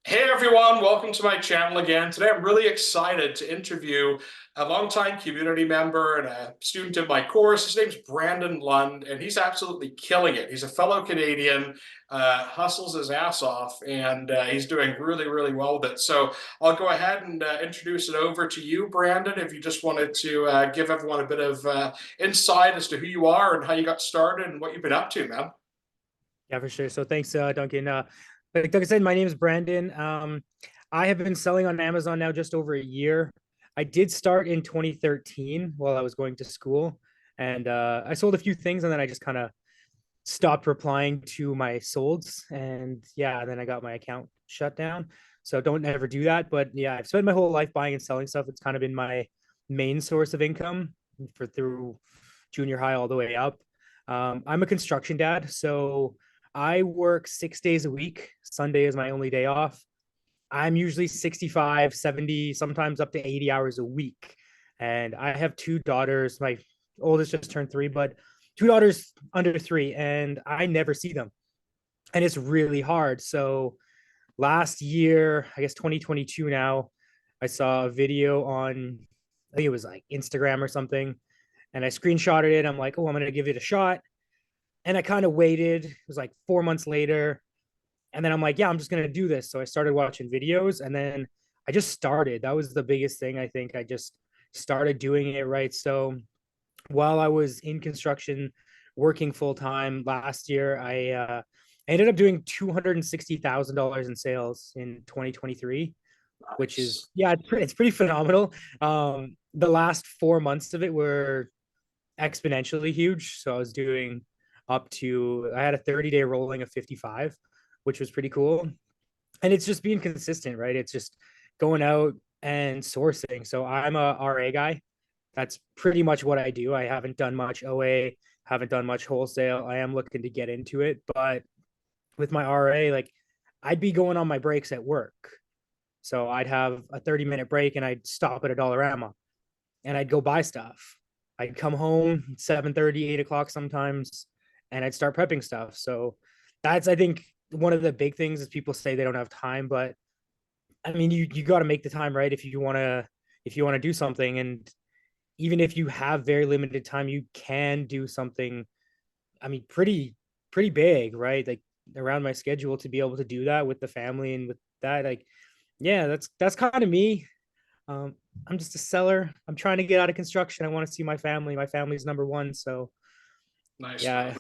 Hey everyone, welcome to my channel again. Today I'm really excited to interview a longtime community member and a student in my course. His name's Brandon Lund, and he's absolutely killing it. He's a fellow Canadian, hustles his ass off, and he's doing really, really well with it. So I'll go ahead and introduce it over to you, Brandon, if you just wanted to give everyone a bit of insight as to who you are and how you got started and what you've been up to, man. Yeah, for sure. So thanks, Duncan. Like I said, my name is Brandon. I have been selling on Amazon now just over a year. I did start in 2013 while I was going to school, and I sold a few things, and then I just kind of stopped replying to my solds, and yeah, then I got my account shut down. So don't ever do that. But yeah, I've spent my whole life buying and selling stuff. It's kind of been my main source of income for through junior high all the way up. I'm a construction dad, so I work 6 days a week. Sunday is my only day off. I'm usually 65, 70, sometimes up to 80 hours a week. And I have two daughters. My oldest just turned 3, but two daughters under 3, and I never see them. And it's really hard. So last year, I guess 2022 now, I saw a video on, I think it was like Instagram or something, and I screenshotted it. I'm like, oh, I'm going to give it a shot. And I kind of waited. It was like 4 months later. And then I'm like, yeah, I'm just going to do this. So I started watching videos, and then I just started. That was the biggest thing. I think I just started doing it right. So while I was in construction, working full time last year, I ended up doing $260,000 in sales in 2023, which is, Nice. yeah, it's pretty phenomenal. The last 4 months of it were exponentially huge. So I was doing I had a 30-day rolling of 55, which was pretty cool. And it's just being consistent, right? It's just going out and sourcing. So I'm a RA guy. That's pretty much what I do. I haven't done much OA, haven't done much wholesale. I am looking to get into it, but with my RA, like I'd be going on my breaks at work. So I'd have a 30-minute break and I'd stop at a Dollarama and I'd go buy stuff. I'd come home 7:30, 8 o'clock sometimes, and I'd start prepping stuff. So that's, I think, one of the big things is people say they don't have time, but I mean, you got to make the time, right? If you want to do something, and even if you have very limited time, you can do something. I mean, pretty big, right? Like around my schedule to be able to do that with the family and with that, like, yeah, that's kind of me. um, I'm just a seller. I'm trying to get out of construction. I want to see my family. My family's number one. So Nice, yeah, man.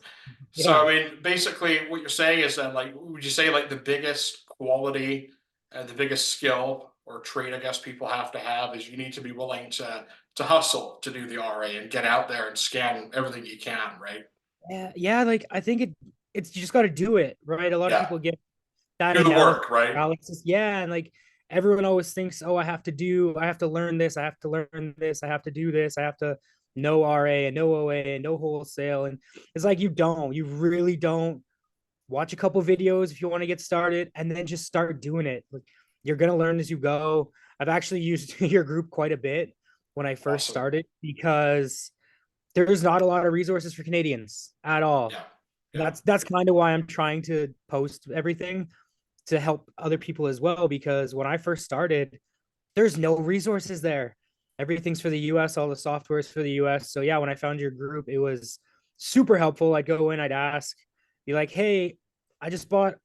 So, yeah, I mean, basically, what you're saying is that, like, would you say, like, the biggest quality and the biggest skill or trait, I guess, people have to have is you need to be willing to hustle to do the RA and get out there and scan everything you can, right? yeah. Like I think it's you just got to do it, right? A lot of Yeah, people get that do the analysis work, right? paralysis. Yeah, and like everyone always thinks, oh, I have to learn this, I have to learn this, I have to do this, I have to know RA and know OA and know wholesale, and it's like you really don't. Watch a couple videos if you want to get started, and then just start doing it. Like, you're gonna learn as you go. I've actually used your group quite a bit when I first Awesome. started because there's not a lot of resources for Canadians at all. Yeah, yeah, That's kind of why I'm trying to post everything to help other people as well. Because when I first started, there's no resources there. Everything's for the US, all the software is for the US. So yeah, when I found your group, it was super helpful. I'd go in, I'd ask, be like, hey, I just bought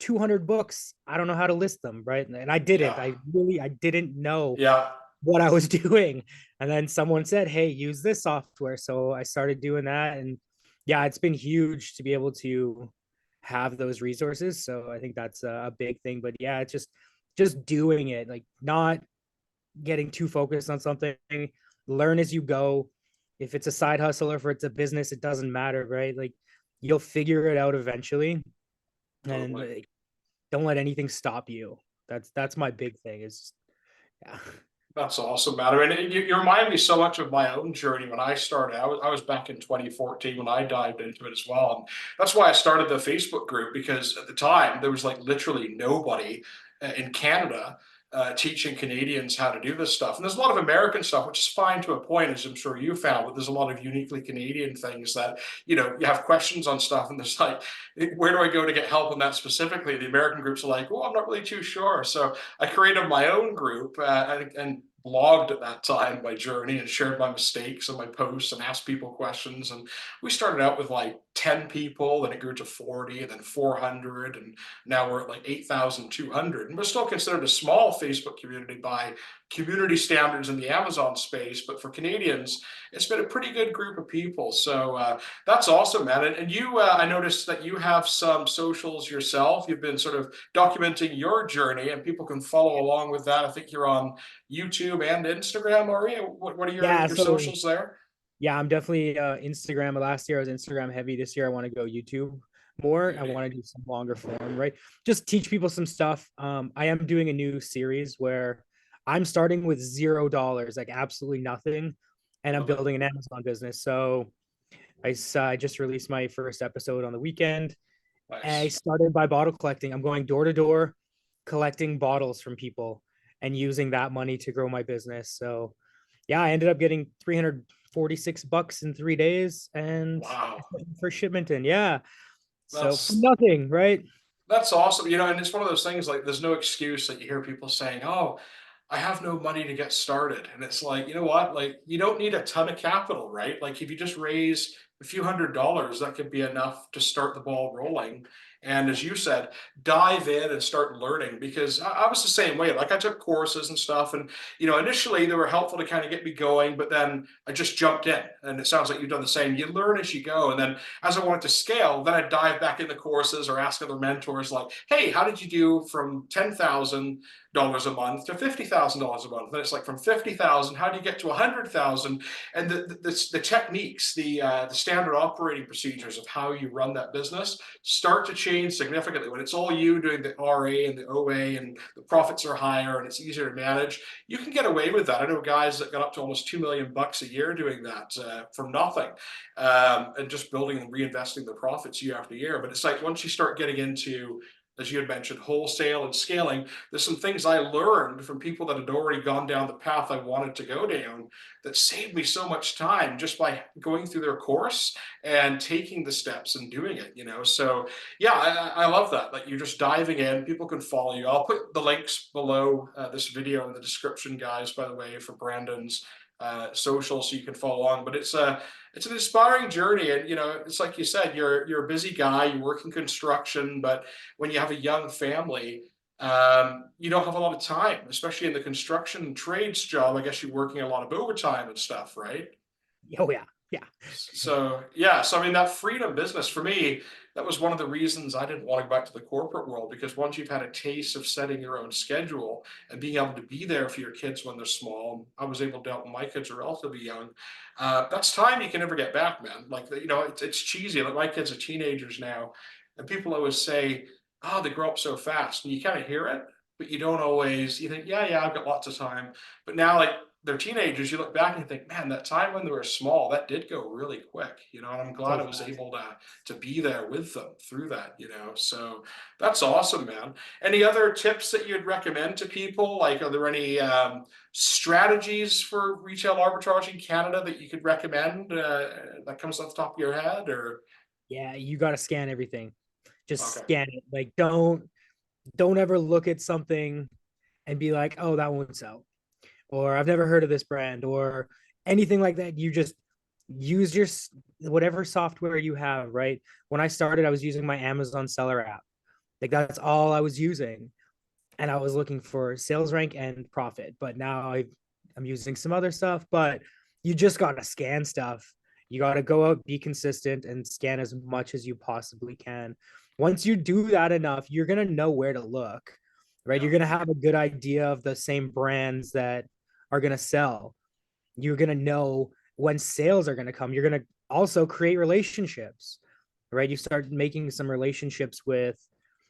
200 books. I don't know how to list them, right? And I didn't. yeah, I didn't know yeah. what I was doing. And then someone said, hey, use this software. So I started doing that. And yeah, it's been huge to be able to have those resources. So I think that's a big thing. But yeah, it's just doing it, like not getting too focused on something. Learn as you go. If it's a side hustle or if it's a business, it doesn't matter, right? Like you'll figure it out eventually. And Totally. like, don't let anything stop you. That's my big thing is, yeah. That's awesome, man. I mean, you remind me so much of my own journey when I started. I was back in 2014 when I dived into it as well. And that's why I started the Facebook group, because at the time there was like literally nobody in Canada teaching Canadians how to do this stuff. And there's a lot of American stuff, which is fine to a point, as I'm sure you found, but there's a lot of uniquely Canadian things that, you know, you have questions on stuff and there's like, where do I go to get help on that specifically? The American groups are like, well, I'm not really too sure. So I created my own group and blogged at that time my journey and shared my mistakes and my posts and asked people questions. And we started out with like 10 people, then it grew to 40 and then 400. And now we're at like 8,200. And we're still considered a small Facebook community by community standards in the Amazon space. But for Canadians, it's been a pretty good group of people. So that's awesome, man. And you, I noticed that you have some socials yourself. You've been sort of documenting your journey and people can follow along with that. I think you're on YouTube and Instagram, are you? What are Yeah, your so socials there? yeah, I'm definitely Instagram. Last year I was Instagram heavy. This year I want to go YouTube more. I Beauty. want to do some longer form, right? Just teach people some stuff. I am doing a new series where I'm starting with $0, like absolutely nothing, and I'm Love it. building an Amazon business. So I just released my first episode on the weekend. I Nice. started by bottle collecting. I'm going door to door, collecting bottles from people and using that money to grow my business. So yeah, I ended up getting 346 bucks in 3 days and Wow. for shipment in. Yeah. So from That's nothing, right? That's awesome. You know, and it's one of those things like there's no excuse that you hear people saying, "Oh, I have no money to get started." And it's like, you know what? Like you don't need a ton of capital, right? Like if you just raise a few $100s, that could be enough to start the ball rolling. And as you said, dive in and start learning because I was the same way. Like I took courses and stuff, and you know, initially they were helpful to kind of get me going, but then I just jumped in. And it sounds like you've done the same. You learn as you go, and then as I wanted to scale, then I'd dive back into courses or ask other mentors like, hey, how did you do from $10,000 a month to $50,000 a month? And it's like from 50,000, how do you get to 100,000? And the techniques, the standard operating procedures of how you run that business start to change significantly. When it's all you doing the RA and the OA and the profits are higher and it's easier to manage, you can get away with that. I know guys that got up to almost 2 million bucks a year doing that from nothing and just building and reinvesting the profits year after year. But it's like once you start getting into, as you had mentioned, wholesale and scaling, there's some things I learned from people that had already gone down the path I wanted to go down that saved me so much time just by going through their course and taking the steps and doing it, you know? So yeah, I love that. Like you're just diving in, people can follow you. I'll put the links below this video in the description, guys, by the way, for Brandon's social so you can follow along. But it's an inspiring journey, and you know, it's like you said, you're a busy guy, you work in construction, but when you have a young family, you don't have a lot of time, especially in the construction trades job. I guess you're working a lot of overtime and stuff, right? Oh yeah. Yeah. So yeah, so I mean that freedom business for me, that was one of the reasons I didn't want to go back to the corporate world because once you've had a taste of setting your own schedule and being able to be there for your kids when they're small, I was able to help when my kids are relatively young. That's time you can never get back, man. Like you know, it's cheesy. Like my kids are teenagers now, and people always say, "Oh, they grow up so fast," and you kind of hear it, but you don't always. You think, "Yeah, yeah, I've got lots of time," but now like they're teenagers, you look back and you think, man, that time when they were small, that did go really quick, you know, and I'm glad So I was fast. able to be there with them through that, you know. So that's awesome, man. Any other tips that you'd recommend to people? Like, are there any strategies for retail arbitrage in Canada that you could recommend that comes off the top of your head or Yeah, you got to scan everything. Just okay. scan it. Like don't ever look at something and be like, "Oh, that won't sell." Or I've never heard of this brand or anything like that. You just use your whatever software you have, right? When I started, I was using my Amazon seller app. Like that's all I was using. And I was looking for sales rank and profit. But now I'm using some other stuff, but you just got to scan stuff. You got to go out, be consistent, and scan as much as you possibly can. Once you do that enough, you're going to know where to look, right? Yeah. You're going to have a good idea of the same brands that are going to sell. You're going to know when sales are going to come. You're going to also create relationships, right? You start making some relationships with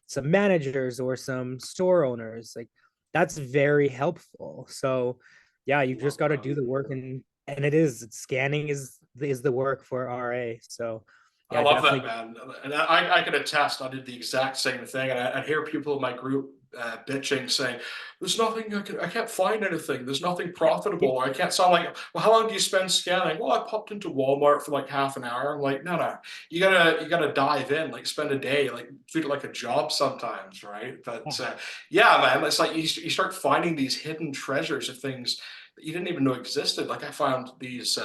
some managers or some store owners. Like that's very helpful. So yeah, you just Love got to that. do the work and it is scanning is the work for RA. So I yeah, love that, definitely. man. And I can attest, I did the exact same thing. And I hear people in my group bitching, saying, "There's nothing I can't find anything. There's nothing profitable. Or I can't." So I'm like, "Well, how long do you spend scanning?" "Well, I popped into Walmart for like half an hour." I'm like, "No, you gotta dive in, like spend a day, like treat it like a job sometimes, right?" But yeah, man, it's like you start finding these hidden treasures of things that you didn't even know existed. Like I found these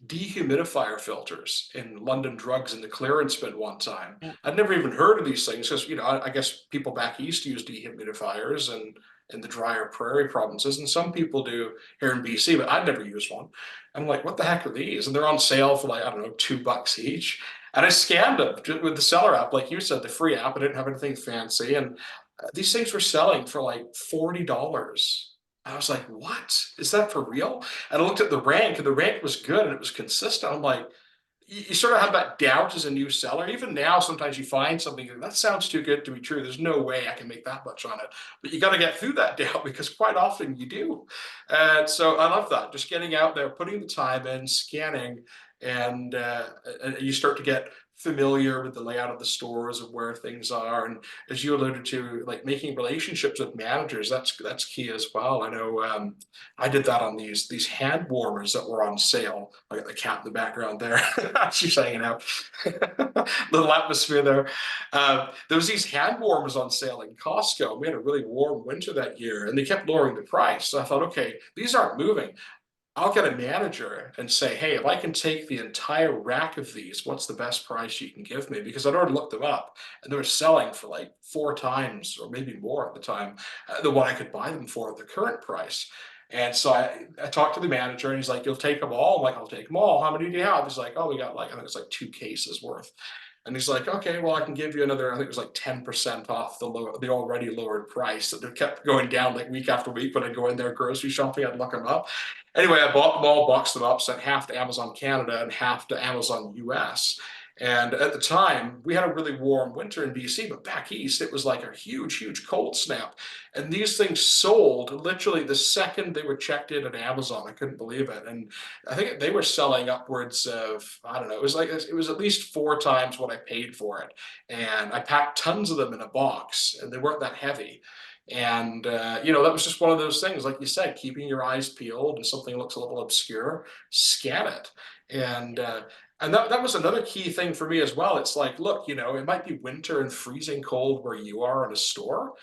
dehumidifier filters in London Drugs in the clearance bin one time. Yeah. I'd never even heard of these things because, I guess people back east use dehumidifiers and in the drier prairie provinces, and some people do here in BC, but I'd never used one. I'm like, what the heck are these? And they're on sale for like, I don't know, $2 each. And I scanned them with the Seller app, like you said, the free app. I didn't have anything fancy. And these things were selling for like $40. I was like, what? Is that for real? And I looked at the rank, and the rank was good and it was consistent. I'm like, you sort of have that doubt as a new seller. Even now, sometimes you find something that sounds too good to be true. There's no way I can make that much on it. But you got to get through that doubt because quite often you do. And so I love that. Just getting out there, putting the time in, scanning, and you start to get familiar with the layout of the stores and where things are. And as you alluded to, like making relationships with managers, that's key as well. I know I did that on these hand warmers that were on sale. I got the cat in the background there. She's hanging out. Little atmosphere there. There was these hand warmers on sale in Costco. We had a really warm winter that year, and they kept lowering the price. So I thought, okay, these aren't moving. I'll get a manager and say, hey, if I can take the entire rack of these, what's the best price you can give me? Because I'd already looked them up and they were selling for like 4 times or maybe more at the time than what I could buy them for at the current price. And so I talked to the manager and he's like, you'll take them all? I'm like, I'll take them all. How many do you have? He's like, oh, we got like, I think it's like 2 cases worth. And he's like, okay, well, I can give you another, I think it was like 10% off the already lowered price. That they kept going down like week after week. When I go in there grocery shopping, I'd look them up. Anyway, I bought them all, boxed them up, sent half to Amazon Canada and half to Amazon US. And at the time, we had a really warm winter in BC, but back east, it was like a huge, huge cold snap. And these things sold literally the second they were checked in at Amazon. I couldn't believe it. And I think they were selling upwards of, I don't know, it was at least 4 times what I paid for it. And I packed tons of them in a box, and they weren't that heavy. And that was just one of those things, like you said, keeping your eyes peeled, and something looks a little obscure, scan it. And that was another key thing for me as well. It's like, look, it might be winter and freezing cold where you are in a store,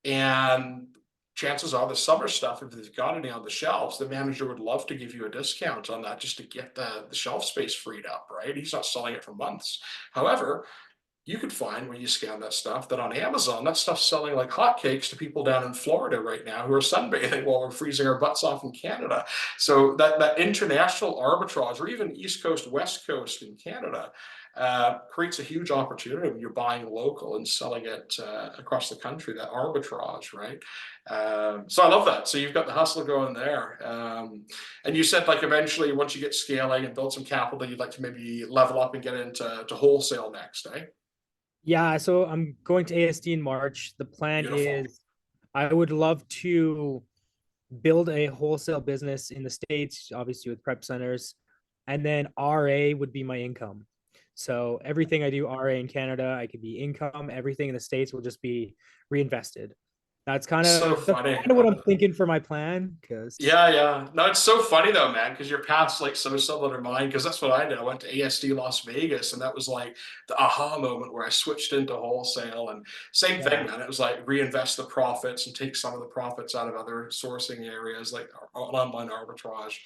and chances are the summer stuff, if they've got any on the shelves, the manager would love to give you a discount on that just to get the shelf space freed up, right? He's not selling it for months. However, you could find when you scan that stuff that on Amazon, that stuff's selling like hotcakes to people down in Florida right now who are sunbathing while we're freezing our butts off in Canada. So that international arbitrage, or even East Coast, West Coast in Canada, creates a huge opportunity when you're buying local and selling it across the country, that arbitrage, right? So I love that. So you've got the hustle going there. And you said like eventually once you get scaling and build some capital, you'd like to maybe level up and get into wholesale next, eh? Yeah, so I'm going to ASD in March. The plan Beautiful. is I would love to build a wholesale business in the States, obviously with prep centers, and then RA would be my income. So everything I do RA in Canada, I could be income. Everything in the States will just be reinvested. So That's funny. kind of what I'm thinking for my plan. Because Yeah, yeah. No, it's so funny though, man, because your path's like so similar to mine. Because that's what I did. I went to ASD Las Vegas, and that was like the aha moment where I switched into wholesale. And same yeah, thing, man. It was like reinvest the profits and take some of the profits out of other sourcing areas like online arbitrage.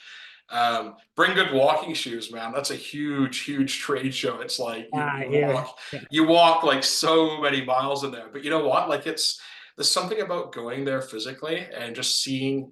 Bring good walking shoes, man. That's a huge, huge trade show. It's like you yeah, you yeah, walk, yeah. you walk like so many miles in there. But you know what? Like there's something about going there physically and just seeing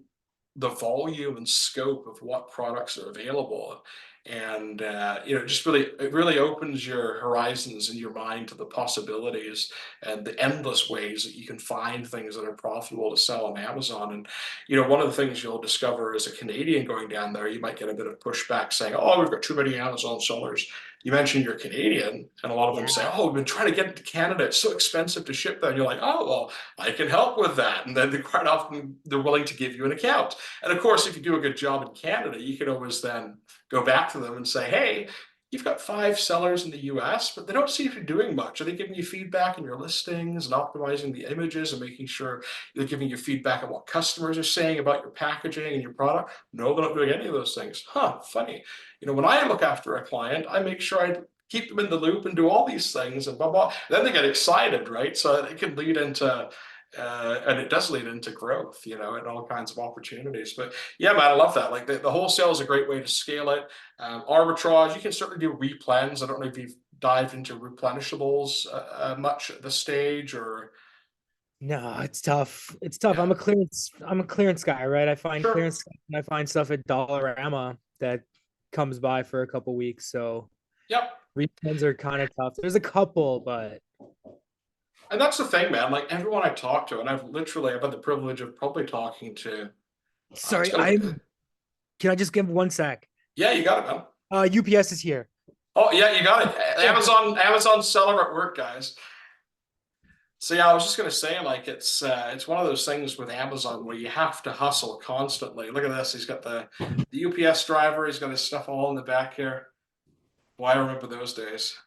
the volume and scope of what products are available. And it really opens your horizons and your mind to the possibilities and the endless ways that you can find things that are profitable to sell on Amazon. And one of the things you'll discover as a Canadian going down there, you might get a bit of pushback saying, "Oh, we've got too many Amazon sellers." You mentioned you're Canadian, and a lot of them say, Yeah. "Oh, we've been trying to get into Canada. It's so expensive to ship there." And you're like, "Oh, well, I can help with that." And then quite often they're willing to give you an account. And of course, if you do a good job in Canada, you can always then go back to them and say, "Hey, you've got 5 sellers in the US, but they don't see if you're doing much. Are they giving you feedback on your listings and optimizing the images and making sure they're giving you feedback on what customers are saying about your packaging and your product? No, they're not doing any of those things. Huh, funny. When I look after a client, I make sure I keep them in the loop and do all these things and blah, blah. Then they get excited, right? So it can lead into and it does lead into growth, and all kinds of opportunities. But yeah, man, I love that. Like the wholesale is a great way to scale it. Arbitrage, you can certainly do replens. I don't know if you've dived into replenishables much at this stage, or No, it's tough. It's tough. yeah, I'm a clearance guy, right? I find sure, clearance and I find stuff at Dollarama that comes by for a couple weeks. So yep. refunds are kind of tough. There's a couple, but And that's the thing, man. Like everyone I talk to, and I've had the privilege of probably talking to. It's sorry, gonna be, can I just give one sec? yeah, you got it, man. UPS is here. Oh yeah, you got it. Yeah. Amazon seller at work, guys. So yeah, I was just gonna say, like it's one of those things with Amazon where you have to hustle constantly. Look at this. He's got the UPS driver. He's got his stuff all in the back here. Well, I remember those days.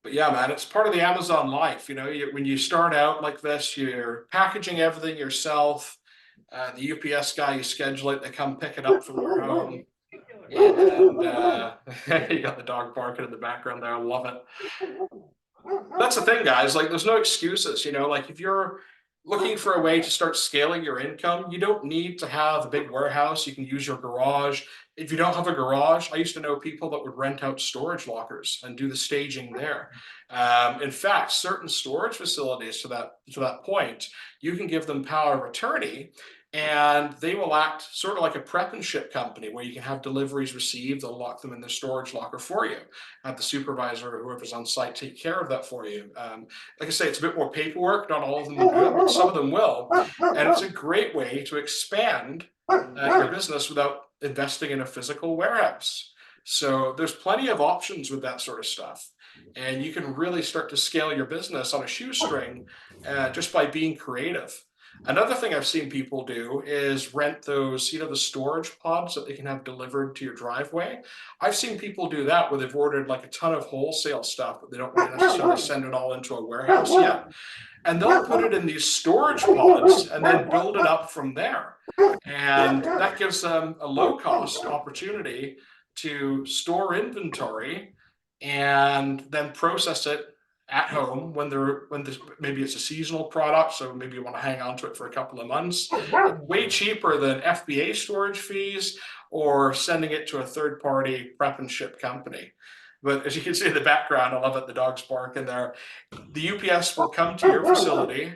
But yeah, man, it's part of the Amazon life. When you start out like this, you're packaging everything yourself. The UPS guy, you schedule it, they come pick it up from your home. And you got the dog barking in the background there. I love it. That's the thing, guys. Like, there's no excuses. Like if you're looking for a way to start scaling your income, you don't need to have a big warehouse. You can use your garage. If you don't have a garage, I used to know people that would rent out storage lockers and do the staging there. In fact, certain storage facilities to that point, you can give them power of attorney, and they will act sort of like a prep and ship company where you can have deliveries received. They'll lock them in the storage locker for you. Have the supervisor or whoever's on site take care of that for you. Like I say, it's a bit more paperwork. Not all of them will do it, but some of them will. And it's a great way to expand your business without investing in a physical warehouse. So there's plenty of options with that sort of stuff. And you can really start to scale your business on a shoestring just by being creative. Another thing I've seen people do is rent those, the storage pods that they can have delivered to your driveway. I've seen people do that where they've ordered like a ton of wholesale stuff, but they don't want to necessarily send it all into a warehouse yet. And they'll put it in these storage pods and then build it up from there. And that gives them a low cost opportunity to store inventory and then process it at home maybe it's a seasonal product, so maybe you want to hang on to it for a couple of months. Way cheaper than FBA storage fees or sending it to a third-party prep and ship company. But as you can see in the background, I love it, the dog's barking there. The UPS will come to your facility,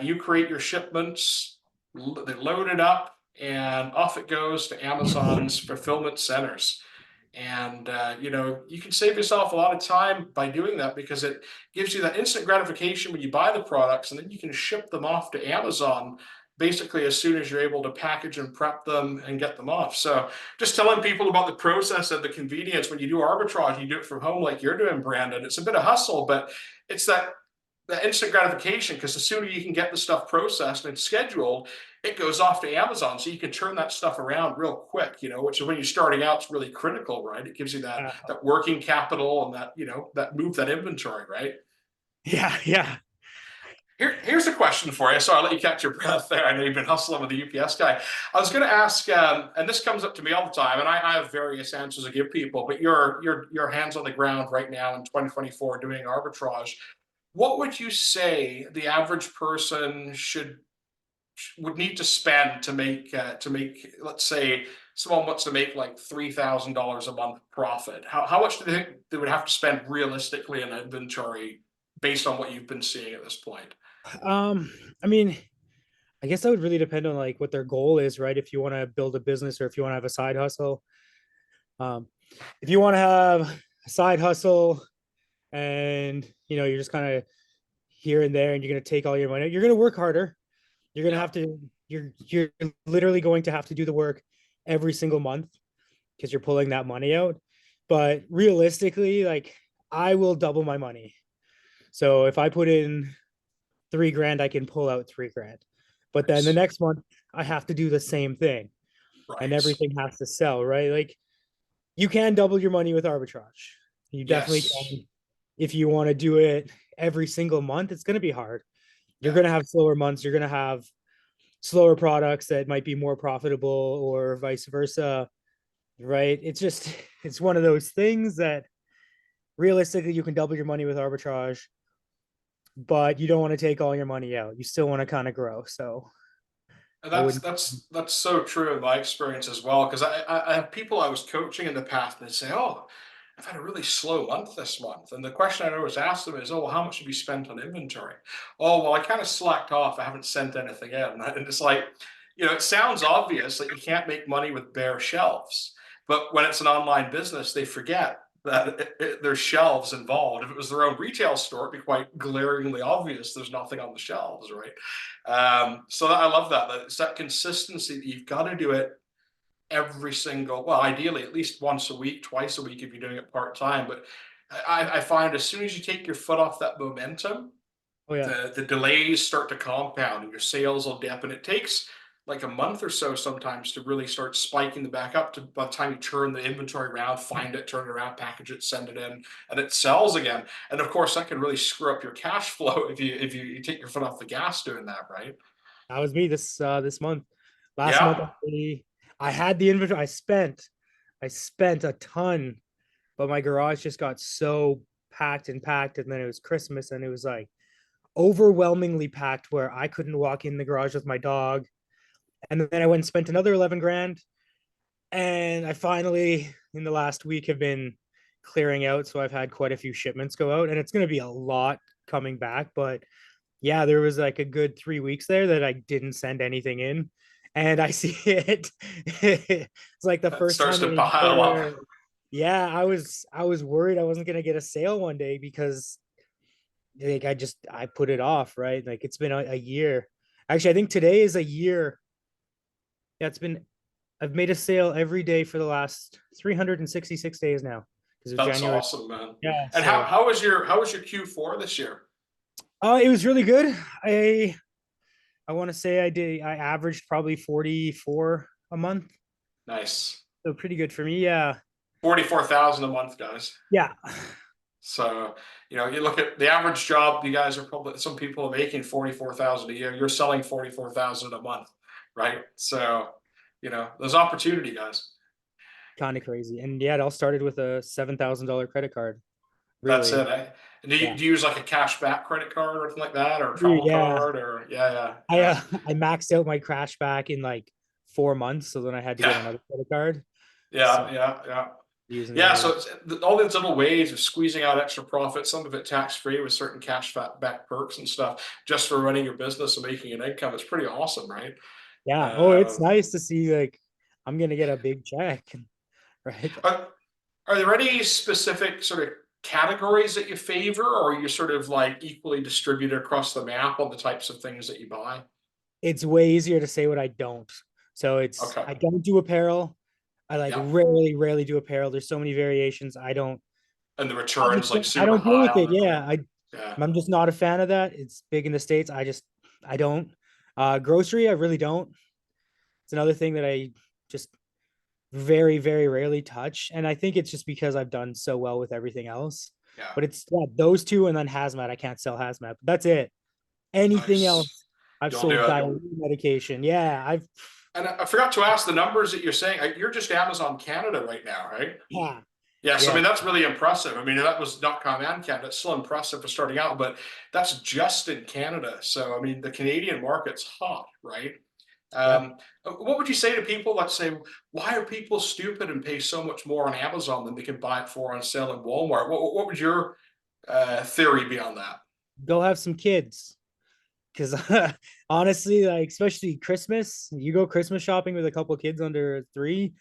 you create your shipments, they load it up, and off it goes to Amazon's fulfillment centers. And you can save yourself a lot of time by doing that because it gives you that instant gratification when you buy the products, and then you can ship them off to Amazon basically as soon as you're able to package and prep them and get them off. So just telling people about the process and the convenience when you do arbitrage, you do it from home like you're doing, Brandon. It's a bit of hustle, but it's that instant gratification, because the sooner you can get the stuff processed and scheduled, it goes off to Amazon, so you can turn that stuff around real quick, which is when you're starting out, it's really critical, right? It gives you that working capital and that move that inventory, right? Yeah. Here's a question for you. So I'll let you catch your breath there. I know you've been hustling with the UPS guy. I was going to ask, and this comes up to me all the time, and I have various answers to give people, but your hands on the ground right now in 2024 doing arbitrage. What would you say the average person would need to spend to make let's say someone wants to make like $3,000 a month profit? How much do they think they would have to spend realistically in inventory based on what you've been seeing at this point? I mean, I guess that would really depend on like what their goal is, right? If you want to build a business or if you want to have a side hustle. Um, if you want to have a side hustle and you're just kind of here and there and you're going to take all your money, you're going to work harder. You're going to have to, you're literally going to have to do the work every single month because you're pulling that money out. But realistically, like I will double my money. So if I put in $3,000, I can pull out $3,000. But then the next month I have to do the same thing. and Right. everything has to sell, right? Like you can double your money with arbitrage. You definitely Yes. can. If you want to do it every single month, it's going to be hard. You're Yeah. going to have slower months. You're going to have slower products that might be more profitable or vice versa, right? It's just, it's one of those things that realistically you can double your money with arbitrage, but you don't want to take all your money out. You still want to kind of grow. So And I wouldn't. that's so true in my experience as well. Because I have people I was coaching in the past, and they say, "Oh, I've had a really slow month this month." And the question I always ask them is, "Oh, well, how much have you spent on inventory?" "Oh, well, I kind of slacked off. I haven't sent anything in." And it's like, it sounds obvious that you can't make money with bare shelves, but when it's an online business, they forget that there's shelves involved. If it was their own retail store, it'd be quite glaringly obvious there's nothing on the shelves, right? So I love that. It's that consistency that you've got to do it every single, well, ideally at least once a week, twice a week if you're doing it part time. But I find as soon as you take your foot off that momentum, Oh yeah. the delays start to compound and your sales will dip. And it takes like a month or so sometimes to really start spiking the back up to by the time you turn the inventory around, find it, turn it around, package it, send it in, and it sells again. And of course, that can really screw up your cash flow if you take your foot off the gas doing that, right? That was me this month. Last month Yeah, I had the inventory. I spent a ton, but my garage just got so packed, and then it was Christmas and it was like overwhelmingly packed where I couldn't walk in the garage with my dog. And then I went and spent another 11 grand. And I finally, in the last week, have been clearing out. So I've had quite a few shipments go out, and it's going to be a lot coming back. But yeah, there was like a good 3 weeks there that I didn't send anything in. And I see it. It's like the it first starts time to in a pile up. year. Yeah, I was worried I wasn't gonna get a sale one day because like I put it off, right? Like it's been a year. Actually, I think today is a year. Yeah, I've made a sale every day for the last 366 days now because it was That's January. awesome, man. Yeah, And how so how was your Q4 this year? it was really good. I want to say I averaged probably 44 a month. Nice. So pretty good for me. Yeah. 44,000 a month, guys. Yeah. So, you look at the average job, you guys are probably, some people are making 44,000 a year. You're selling 44,000 a month, right? So, there's opportunity, guys. Kind of crazy. And yeah, it all started with a $7,000 credit card. That's it. Really. Do you, Yeah. do you use like a cash back credit card or anything like that, or a Dude, travel yeah. card, or yeah, yeah, I yeah, uh, I maxed out my crash back in like 4 months, so then I had to get yeah, another credit card. yeah, So yeah, yeah. using Yeah, that, so yeah. all these little ways of squeezing out extra profit, some of it tax free with certain cash back perks and stuff, just for running your business and making an income. It's pretty awesome, right? Yeah. Oh, it's Uh, nice to see like I'm gonna get a big check, right? are, are there any specific sort of categories that you favor, or are you sort of like equally distributed across the map on the types of things that you buy? It's way easier to say what I don't. So Okay. I don't do apparel. I like Yeah. rarely do apparel. There's so many variations. And the I just returns like I super don't deal high with it. on it. Yeah. Yeah. I'm just not a fan of that. It's big in the States. I don't. Grocery, I really don't. It's another thing that I just very rarely touch. And I think it's just because I've done so well with everything else. Yeah. But it's yeah, those two and then hazmat. I can't sell hazmat. But that's it. Anything Nice. else, I've You'll do sold it. diarrhea medication. Yeah, I've And I forgot to ask the numbers that you're saying. You're just Amazon Canada right now, right? yeah, Yes, I yeah, mean that's really impressive. I mean that was .com and Canada. It's still impressive for starting out, but that's just in Canada. So I mean the Canadian market's hot, right? yeah. What would you say to people that say, why are people stupid and pay so much more on Amazon than they can buy it for on sale in Walmart? What would your theory be on that? Go have some kids. Because honestly, like especially Christmas, you go Christmas shopping with a couple of kids under 3,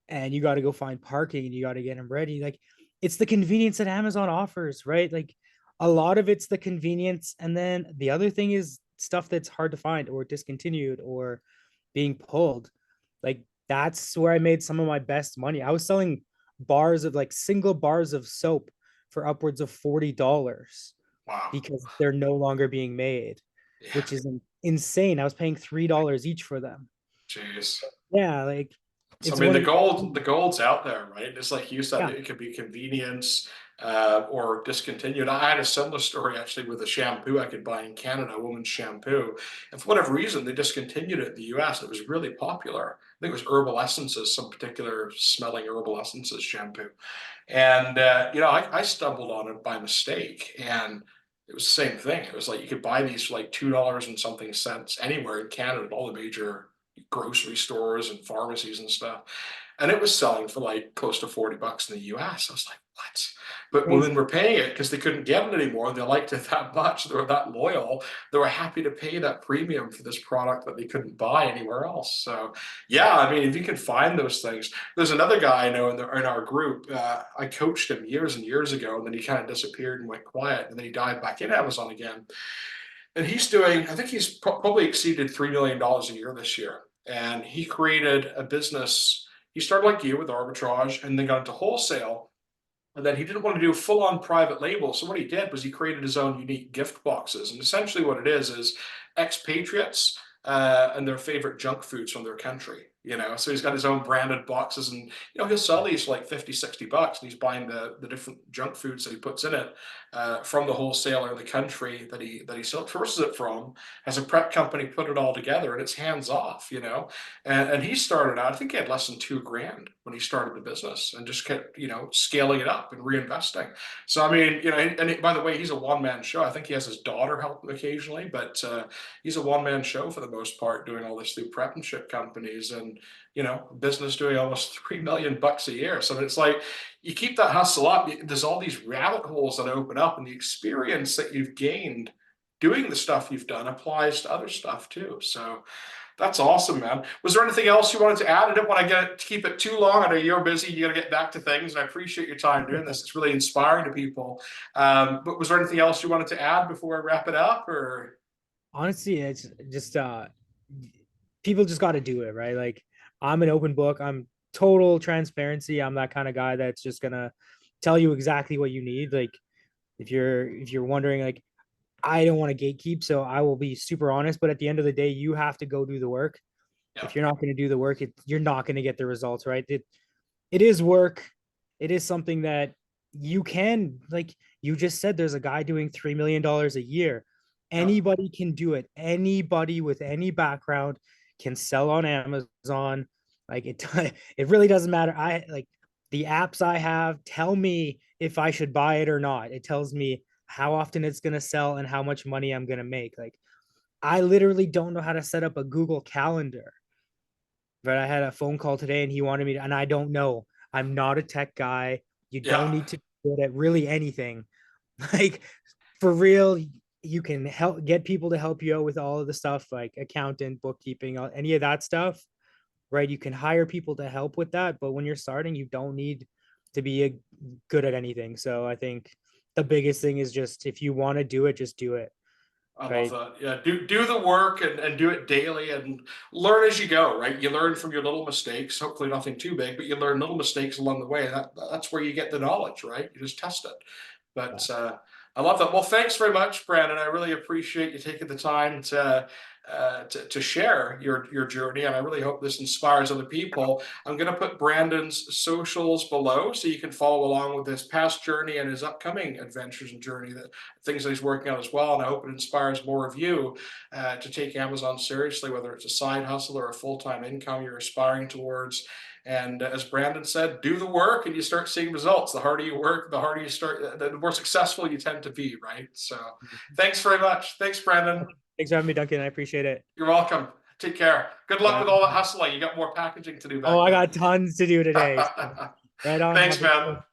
and you got to go find parking and you got to get them ready. Like it's the convenience that Amazon offers, right? Like a lot of it's the convenience, and then the other thing is stuff that's hard to find or discontinued or being pulled. Like that's where I made some of my best money. I was selling bars of like single bars of soap for upwards of $40 Wow. because they're no longer being made, Yeah. which is insane. I was paying $3 each for them. Jeez. Yeah, like So I It's mean, one the of gold, the gold's out there, right? It's like you said, yeah. it could be convenience or discontinued. I had a similar story actually with a shampoo I could buy in Canada, a woman's shampoo, and for whatever reason, they discontinued it in the US. It was really popular. I think it was herbal essences, some particular smelling herbal essences shampoo. And I stumbled on it by mistake, and it was the same thing. It was like you could buy these for like $2 and something cents anywhere in Canada at all the major grocery stores and pharmacies and stuff. And it was selling for like close to $40 in the US. I was like, what? But women Crazy. were paying it because they couldn't get it anymore. They liked it that much. They were that loyal. They were happy to pay that premium for this product that they couldn't buy anywhere else. So, yeah, I mean, if you can find those things. There's another guy I know in our group. I coached him years and years ago, and then he kind of disappeared and went quiet, and then he dived back in Amazon again. And he's doing, I think he's probably exceeded $3 million a year this year. And he created a business. He started like you with arbitrage and then got into wholesale. And then he didn't want to do full on private label. So what he did was he created his own unique gift boxes. And essentially what it is expatriates and their favorite junk foods from their country. So he's got his own branded boxes, and he'll sell these for like 50, $60, and he's buying the different junk foods that he puts in it from the wholesaler in the country that he sources it from, has a prep company put it all together, and it's hands off. And he started out, I think he had less than 2 grand when he started the business, and just kept, scaling it up and reinvesting. So, I mean, and by the way, he's a one-man show. I think he has his daughter help him occasionally, but he's a one-man show for the most part, doing all this through prep and ship companies, and business doing almost 3 million bucks a year. So it's like you keep that hustle up. There's all these rabbit holes that open up, and the experience that you've gained doing the stuff you've done applies to other stuff too. So that's awesome, man. Was there anything else you wanted to add? I didn't want to keep it too long. I know you're busy. You got to get back to things, and I appreciate your time doing this. It's really inspiring to people. But was there anything else you wanted to add before I wrap it up, or? Honestly, it's just people just got to do it, right? Like I'm an open book. I'm total transparency. I'm that kind of guy that's just gonna tell you exactly what you need. Like if you're wondering, like I don't want to gatekeep, so I will be super honest. But at the end of the day, you have to go do the work. Yeah. If you're not going to do the work, you're not going to get the results, right? It is work. It is something that you can, like you just said, there's a guy doing $3 million a year. Yeah. Anybody can do it. Anybody with any background can sell on Amazon. Like it really doesn't matter. I like the apps I have tell me if I should buy it or not. It tells me how often it's going to sell and how much money I'm going to make. Like I literally don't know how to set up a Google Calendar. But I had a phone call today and he wanted me to, and I don't know. I'm not a tech guy. You don't Yeah. need to be good at really anything. Like for real, you can help get people to help you out with all of the stuff like accountant, bookkeeping, any of that stuff, right? You can hire people to help with that, but when you're starting, you don't need to be good at anything. So I think the biggest thing is just if you want to do it, just do it, I love right? that. Yeah, do the work and do it daily and learn as you go, right? You learn from your little mistakes, hopefully nothing too big, but you learn little mistakes along the way. That's where you get the knowledge, right? You just test it. Yeah. But I love that. Well, thanks very much, Brandon. I really appreciate you taking the time to share your journey, and I really hope this inspires other people. I'm going to put Brandon's socials below so you can follow along with his past journey and his upcoming adventures and journey, that things that he's working on as well. And I hope it inspires more of you to take Amazon seriously, whether it's a side hustle or a full-time income you're aspiring towards. And as Brandon said, do the work and you start seeing results. The harder you work, the harder you start, the more successful you tend to be, right? So thanks very much. Thanks, Brandon. Thanks for having me, Duncan. I appreciate it. You're welcome. Take care. Good luck Yeah. with all that hustling. You got more packaging to do Oh, back I there. got tons to do today. So right on. Thanks, Have a good man. one.